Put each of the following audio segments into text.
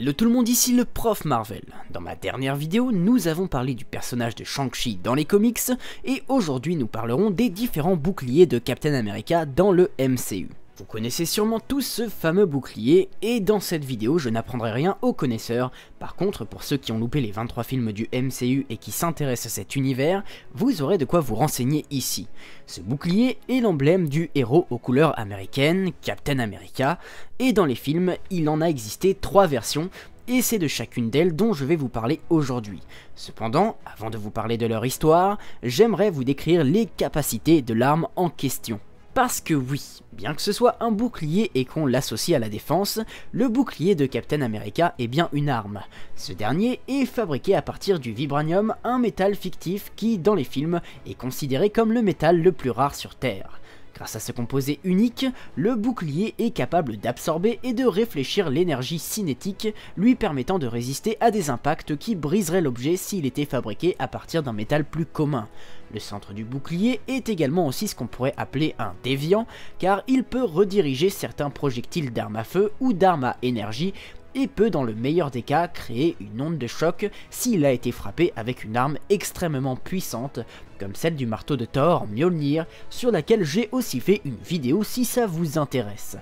Hello tout le monde, ici le prof Marvel. Dans ma dernière vidéo, nous avons parlé du personnage de Shang-Chi dans les comics, et aujourd'hui nous parlerons des différents boucliers de Captain America dans le MCU. Vous connaissez sûrement tous ce fameux bouclier, et dans cette vidéo je n'apprendrai rien aux connaisseurs. Par contre, pour ceux qui ont loupé les 23 films du MCU et qui s'intéressent à cet univers, vous aurez de quoi vous renseigner ici. Ce bouclier est l'emblème du héros aux couleurs américaines, Captain America, et dans les films, il en a existé 3 versions, et c'est de chacune d'elles dont je vais vous parler aujourd'hui. Cependant, avant de vous parler de leur histoire, j'aimerais vous décrire les capacités de l'arme en question. Parce que oui, bien que ce soit un bouclier et qu'on l'associe à la défense, le bouclier de Captain America est bien une arme. Ce dernier est fabriqué à partir du vibranium, un métal fictif qui, dans les films, est considéré comme le métal le plus rare sur Terre. Grâce à ce composé unique, le bouclier est capable d'absorber et de réfléchir l'énergie cinétique, lui permettant de résister à des impacts qui briseraient l'objet s'il était fabriqué à partir d'un métal plus commun. Le centre du bouclier est également aussi ce qu'on pourrait appeler un déviant, car il peut rediriger certains projectiles d'armes à feu ou d'armes à énergie, et peut dans le meilleur des cas créer une onde de choc s'il a été frappé avec une arme extrêmement puissante, comme celle du marteau de Thor Mjolnir, sur laquelle j'ai aussi fait une vidéo si ça vous intéresse.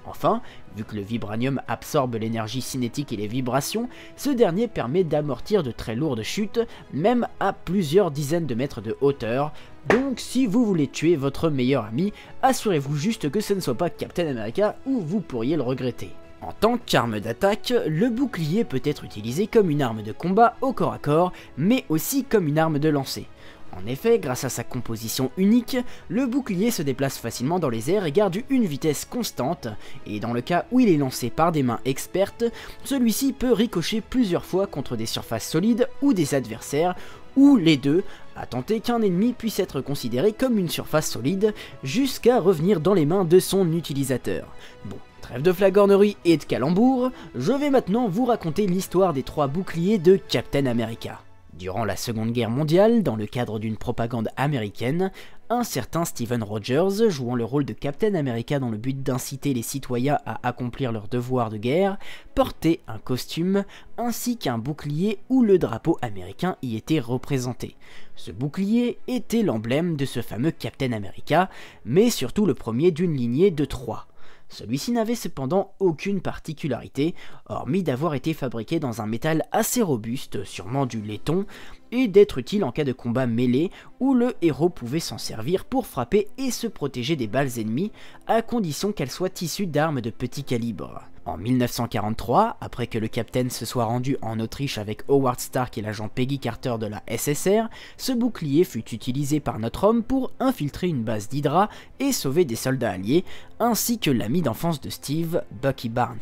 Enfin, vu que le vibranium absorbe l'énergie cinétique et les vibrations, ce dernier permet d'amortir de très lourdes chutes, même à plusieurs dizaines de mètres de hauteur. Donc si vous voulez tuer votre meilleur ami, assurez-vous juste que ce ne soit pas Captain America ou vous pourriez le regretter. En tant qu'arme d'attaque, le bouclier peut être utilisé comme une arme de combat au corps à corps, mais aussi comme une arme de lancer. En effet, grâce à sa composition unique, le bouclier se déplace facilement dans les airs et garde une vitesse constante, et dans le cas où il est lancé par des mains expertes, celui-ci peut ricocher plusieurs fois contre des surfaces solides ou des adversaires, ou les deux, à tenter qu'un ennemi puisse être considéré comme une surface solide, jusqu'à revenir dans les mains de son utilisateur. Bon. Trêve de flagornerie et de calembours, je vais maintenant vous raconter l'histoire des 3 boucliers de Captain America. Durant la Seconde Guerre mondiale, dans le cadre d'une propagande américaine, un certain Steven Rogers, jouant le rôle de Captain America dans le but d'inciter les citoyens à accomplir leurs devoirs de guerre, portait un costume ainsi qu'un bouclier où le drapeau américain y était représenté. Ce bouclier était l'emblème de ce fameux Captain America, mais surtout le premier d'une lignée de 3. Celui-ci n'avait cependant aucune particularité, hormis d'avoir été fabriqué dans un métal assez robuste, sûrement du laiton, et d'être utile en cas de combat mêlé, où le héros pouvait s'en servir pour frapper et se protéger des balles ennemies, à condition qu'elles soient issues d'armes de petit calibre. En 1943, après que le Captain se soit rendu en Autriche avec Howard Stark et l'agent Peggy Carter de la SSR, ce bouclier fut utilisé par notre homme pour infiltrer une base d'Hydra et sauver des soldats alliés, ainsi que l'ami d'enfance de Steve, Bucky Barnes.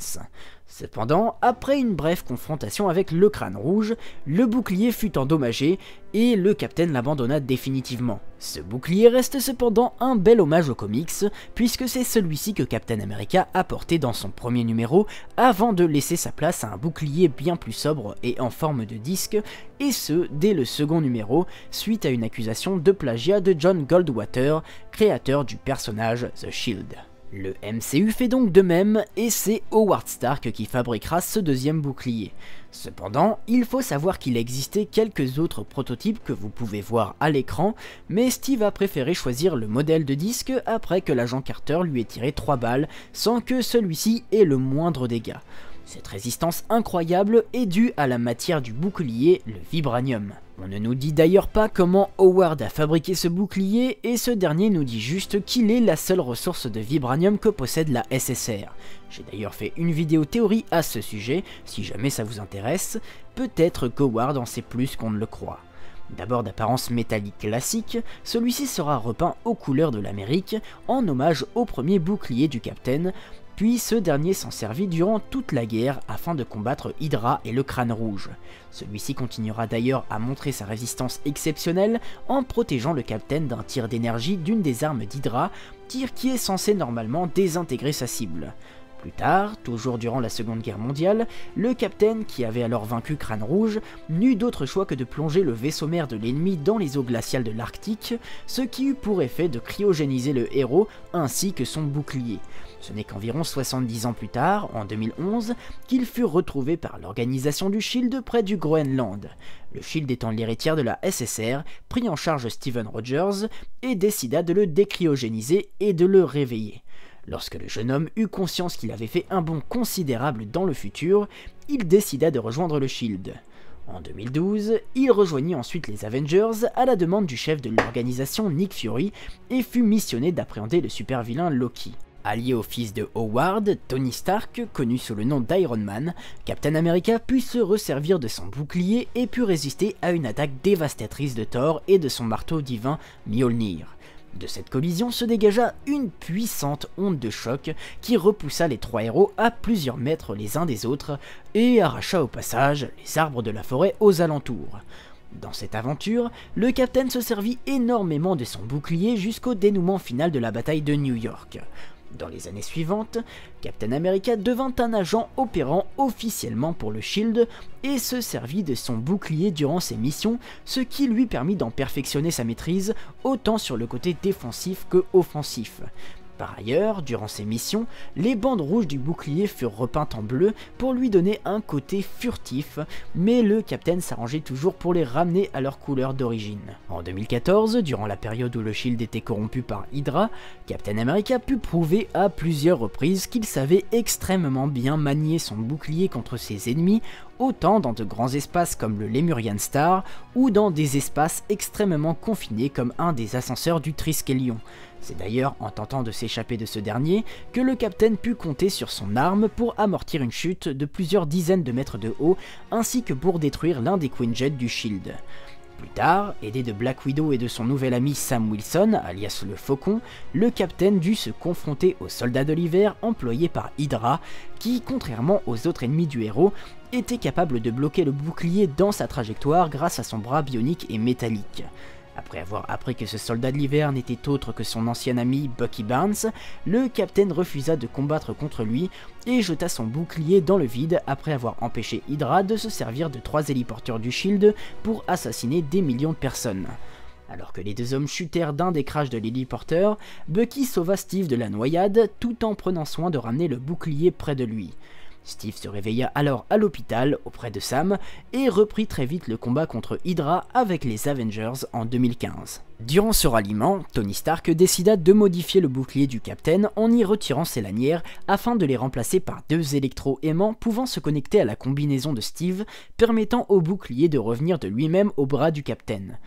Cependant, après une brève confrontation avec le Crâne Rouge, le bouclier fut endommagé et le Captain l'abandonna définitivement. Ce bouclier reste cependant un bel hommage aux comics, puisque c'est celui-ci que Captain America a porté dans son premier numéro, avant de laisser sa place à un bouclier bien plus sobre et en forme de disque, et ce, dès le second numéro, suite à une accusation de plagiat de John Goldwater, créateur du personnage The Shield. Le MCU fait donc de même, et c'est Howard Stark qui fabriquera ce deuxième bouclier. Cependant, il faut savoir qu'il existait quelques autres prototypes que vous pouvez voir à l'écran, mais Steve a préféré choisir le modèle de disque après que l'agent Carter lui ait tiré 3 balles, sans que celui-ci ait le moindre dégât. Cette résistance incroyable est due à la matière du bouclier, le vibranium. On ne nous dit d'ailleurs pas comment Howard a fabriqué ce bouclier, et ce dernier nous dit juste qu'il est la seule ressource de vibranium que possède la SSR. J'ai d'ailleurs fait une vidéo théorie à ce sujet, si jamais ça vous intéresse, peut-être qu'Howard en sait plus qu'on ne le croit. D'abord d'apparence métallique classique, celui-ci sera repeint aux couleurs de l'Amérique, en hommage au premier bouclier du Captain, puis ce dernier s'en servit durant toute la guerre afin de combattre Hydra et le Crâne Rouge. Celui-ci continuera d'ailleurs à montrer sa résistance exceptionnelle en protégeant le Captain d'un tir d'énergie d'une des armes d'Hydra, tir qui est censé normalement désintégrer sa cible. Plus tard, toujours durant la Seconde Guerre mondiale, le Captain, qui avait alors vaincu Crâne Rouge, n'eut d'autre choix que de plonger le vaisseau mère de l'ennemi dans les eaux glaciales de l'Arctique, ce qui eut pour effet de cryogéniser le héros ainsi que son bouclier. Ce n'est qu'environ 70 ans plus tard, en 2011, qu'il fut retrouvé par l'organisation du Shield près du Groenland. Le Shield étant l'héritière de la SSR, prit en charge Steven Rogers et décida de le décryogéniser et de le réveiller. Lorsque le jeune homme eut conscience qu'il avait fait un bond considérable dans le futur, il décida de rejoindre le Shield. En 2012, il rejoignit ensuite les Avengers à la demande du chef de l'organisation Nick Fury et fut missionné d'appréhender le super-vilain Loki. Allié au fils de Howard, Tony Stark, connu sous le nom d'Iron Man, Captain America put se resservir de son bouclier et put résister à une attaque dévastatrice de Thor et de son marteau divin Mjolnir. De cette collision se dégagea une puissante onde de choc qui repoussa les trois héros à plusieurs mètres les uns des autres et arracha au passage les arbres de la forêt aux alentours. Dans cette aventure, le Capitaine se servit énormément de son bouclier jusqu'au dénouement final de la bataille de New York. Dans les années suivantes, Captain America devint un agent opérant officiellement pour le Shield et se servit de son bouclier durant ses missions, ce qui lui permit d'en perfectionner sa maîtrise autant sur le côté défensif que offensif. Par ailleurs, durant ses missions, les bandes rouges du bouclier furent repeintes en bleu pour lui donner un côté furtif, mais le Capitaine s'arrangeait toujours pour les ramener à leur couleur d'origine. En 2014, durant la période où le Shield était corrompu par Hydra, Captain America put prouver à plusieurs reprises qu'il savait extrêmement bien manier son bouclier contre ses ennemis, autant dans de grands espaces comme le Lemurian Star ou dans des espaces extrêmement confinés comme un des ascenseurs du Triskelion. C'est d'ailleurs en tentant de s'échapper de ce dernier que le Capitaine put compter sur son arme pour amortir une chute de plusieurs dizaines de mètres de haut, ainsi que pour détruire l'un des Quinjet du Shield. Plus tard, aidé de Black Widow et de son nouvel ami Sam Wilson, alias le Faucon, le Capitaine dut se confronter aux soldats de l'hiver employés par Hydra, qui, contrairement aux autres ennemis du héros, était capable de bloquer le bouclier dans sa trajectoire grâce à son bras bionique et métallique. Après avoir appris que ce soldat de l'hiver n'était autre que son ancien ami Bucky Barnes, le Capitaine refusa de combattre contre lui et jeta son bouclier dans le vide après avoir empêché Hydra de se servir de 3 héliporteurs du Shield pour assassiner des millions de personnes. Alors que les deux hommes chutèrent d'un des crashs de l'héliporteur, Bucky sauva Steve de la noyade tout en prenant soin de ramener le bouclier près de lui. Steve se réveilla alors à l'hôpital auprès de Sam et reprit très vite le combat contre Hydra avec les Avengers en 2015. Durant ce ralliement, Tony Stark décida de modifier le bouclier du Capitaine en y retirant ses lanières afin de les remplacer par 2 électro-aimants pouvant se connecter à la combinaison de Steve, permettant au bouclier de revenir de lui-même au bras du Capitaine.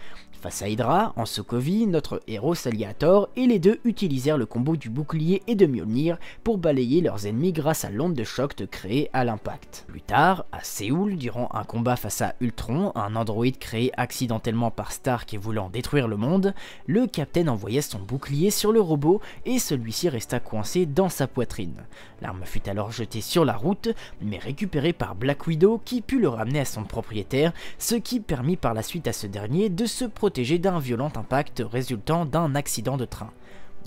Face à Hydra, en Sokovie, notre héros s'allia à Thor et les deux utilisèrent le combo du bouclier et de Mjolnir pour balayer leurs ennemis grâce à l'onde de choc créée à l'impact. Plus tard, à Séoul, durant un combat face à Ultron, un androïde créé accidentellement par Stark et voulant détruire le monde, le Capitaine envoya son bouclier sur le robot et celui-ci resta coincé dans sa poitrine. L'arme fut alors jetée sur la route, mais récupérée par Black Widow qui put le ramener à son propriétaire, ce qui permit par la suite à ce dernier de se protéger d'un violent impact résultant d'un accident de train.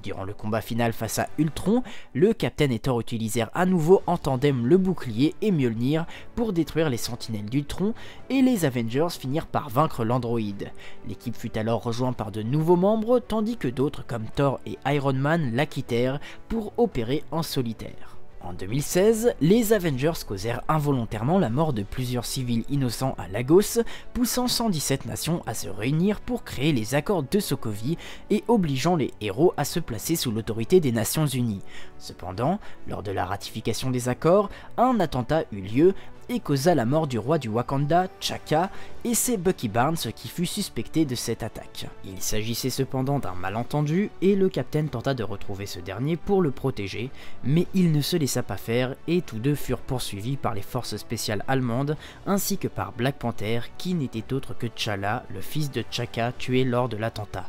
Durant le combat final face à Ultron, le Capitaine et Thor utilisèrent à nouveau en tandem le bouclier et Mjolnir pour détruire les sentinelles d'Ultron et les Avengers finirent par vaincre l'androïde. L'équipe fut alors rejointe par de nouveaux membres tandis que d'autres comme Thor et Iron Man la quittèrent pour opérer en solitaire. En 2016, les Avengers causèrent involontairement la mort de plusieurs civils innocents à Lagos, poussant 117 nations à se réunir pour créer les accords de Sokovie et obligeant les héros à se placer sous l'autorité des Nations Unies. Cependant, lors de la ratification des accords, un attentat eut lieu et causa la mort du roi du Wakanda, T'Chaka, et c'est Bucky Barnes qui fut suspecté de cette attaque. Il s'agissait cependant d'un malentendu et le Capitaine tenta de retrouver ce dernier pour le protéger, mais il ne se laissa pas faire et tous deux furent poursuivis par les forces spéciales allemandes ainsi que par Black Panther qui n'était autre que T'Challa, le fils de T'Chaka tué lors de l'attentat.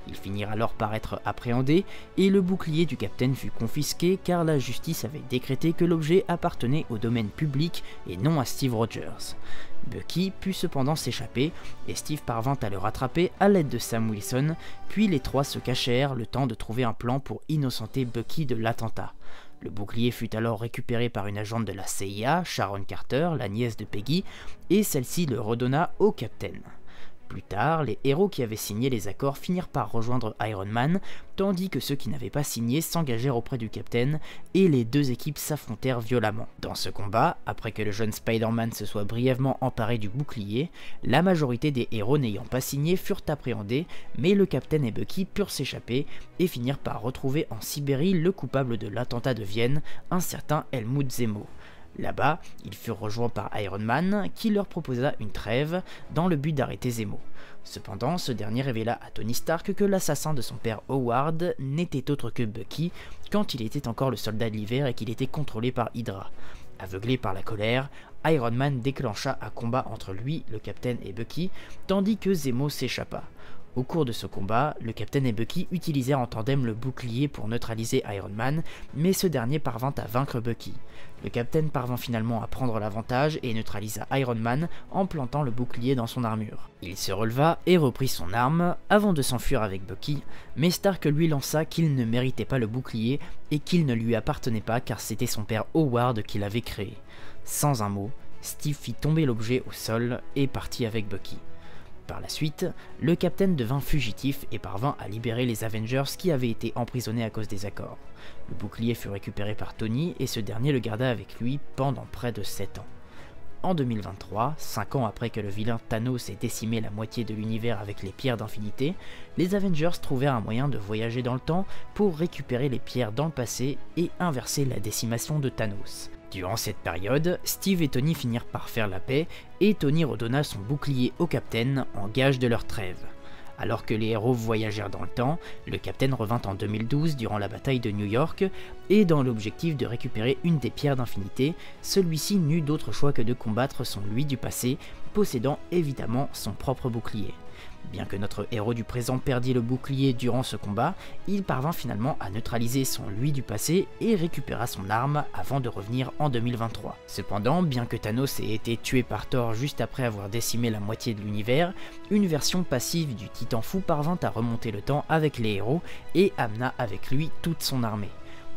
Ils finirent alors par être appréhendés et le bouclier du Capitaine fut confisqué car la justice avait décrété que l'objet appartenait au domaine public et non à Steve Rogers. Bucky put cependant s'échapper et Steve parvint à le rattraper à l'aide de Sam Wilson, puis les trois se cachèrent le temps de trouver un plan pour innocenter Bucky de l'attentat. Le bouclier fut alors récupéré par une agente de la CIA, Sharon Carter, la nièce de Peggy, et celle-ci le redonna au Capitaine. Plus tard, les héros qui avaient signé les accords finirent par rejoindre Iron Man, tandis que ceux qui n'avaient pas signé s'engagèrent auprès du Captain, et les deux équipes s'affrontèrent violemment. Dans ce combat, après que le jeune Spider-Man se soit brièvement emparé du bouclier, la majorité des héros n'ayant pas signé furent appréhendés, mais le Captain et Bucky purent s'échapper et finirent par retrouver en Sibérie le coupable de l'attentat de Vienne, un certain Helmut Zemo. Là-bas, ils furent rejoints par Iron Man, qui leur proposa une trêve dans le but d'arrêter Zemo. Cependant, ce dernier révéla à Tony Stark que l'assassin de son père Howard n'était autre que Bucky, quand il était encore le soldat de l'hiver et qu'il était contrôlé par Hydra. Aveuglé par la colère, Iron Man déclencha un combat entre lui, le Captain et Bucky, tandis que Zemo s'échappa. Au cours de ce combat, le Captain et Bucky utilisèrent en tandem le bouclier pour neutraliser Iron Man, mais ce dernier parvint à vaincre Bucky. Le Captain parvint finalement à prendre l'avantage et neutralisa Iron Man en plantant le bouclier dans son armure. Il se releva et reprit son arme avant de s'enfuir avec Bucky, mais Stark lui lança qu'il ne méritait pas le bouclier et qu'il ne lui appartenait pas car c'était son père Howard qui l'avait créé. Sans un mot, Steve fit tomber l'objet au sol et partit avec Bucky. Par la suite, le Captain devint fugitif et parvint à libérer les Avengers qui avaient été emprisonnés à cause des accords. Le bouclier fut récupéré par Tony et ce dernier le garda avec lui pendant près de 7 ans. En 2023, 5 ans après que le vilain Thanos ait décimé la moitié de l'univers avec les pierres d'infinité, les Avengers trouvèrent un moyen de voyager dans le temps pour récupérer les pierres dans le passé et inverser la décimation de Thanos. Durant cette période, Steve et Tony finirent par faire la paix et Tony redonna son bouclier au Captain en gage de leur trêve. Alors que les héros voyagèrent dans le temps, le Captain revint en 2012 durant la bataille de New York et dans l'objectif de récupérer une des pierres d'infinité, celui-ci n'eut d'autre choix que de combattre son lui du passé, possédant évidemment son propre bouclier. Bien que notre héros du présent perdit le bouclier durant ce combat, il parvint finalement à neutraliser son lui du passé et récupéra son arme avant de revenir en 2023. Cependant, bien que Thanos ait été tué par Thor juste après avoir décimé la moitié de l'univers, une version passive du Titan Fou parvint à remonter le temps avec les héros et amena avec lui toute son armée.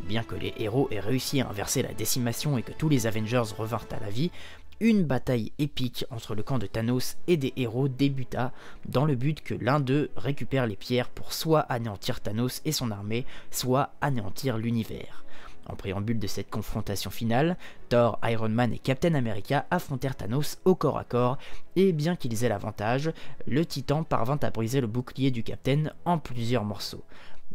Bien que les héros aient réussi à inverser la décimation et que tous les Avengers revinrent à la vie, une bataille épique entre le camp de Thanos et des héros débuta dans le but que l'un d'eux récupère les pierres pour soit anéantir Thanos et son armée, soit anéantir l'univers. En préambule de cette confrontation finale, Thor, Iron Man et Captain America affrontèrent Thanos au corps à corps et bien qu'ils aient l'avantage, le Titan parvint à briser le bouclier du Captain en plusieurs morceaux.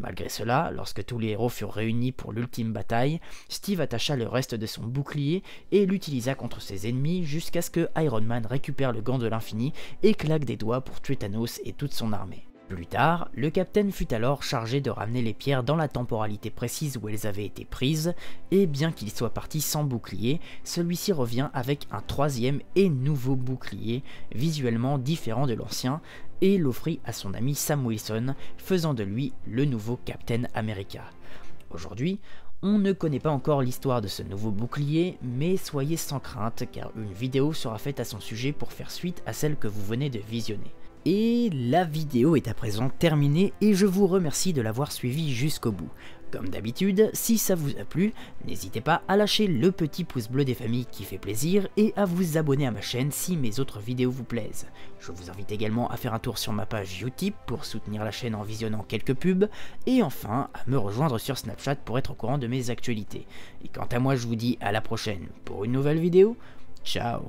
Malgré cela, lorsque tous les héros furent réunis pour l'ultime bataille, Steve attacha le reste de son bouclier et l'utilisa contre ses ennemis jusqu'à ce que Iron Man récupère le gant de l'infini et claque des doigts pour tuer Thanos et toute son armée. Plus tard, le Captain fut alors chargé de ramener les pierres dans la temporalité précise où elles avaient été prises, et bien qu'il soit parti sans bouclier, celui-ci revient avec un troisième et nouveau bouclier, visuellement différent de l'ancien, et l'offrit à son ami Sam Wilson, faisant de lui le nouveau Captain America. Aujourd'hui, on ne connaît pas encore l'histoire de ce nouveau bouclier, mais soyez sans crainte car une vidéo sera faite à son sujet pour faire suite à celle que vous venez de visionner. Et la vidéo est à présent terminée et je vous remercie de l'avoir suivi jusqu'au bout. Comme d'habitude, si ça vous a plu, n'hésitez pas à lâcher le petit pouce bleu des familles qui fait plaisir et à vous abonner à ma chaîne si mes autres vidéos vous plaisent. Je vous invite également à faire un tour sur ma page Utip pour soutenir la chaîne en visionnant quelques pubs et enfin à me rejoindre sur Snapchat pour être au courant de mes actualités. Et quant à moi, je vous dis à la prochaine pour une nouvelle vidéo. Ciao!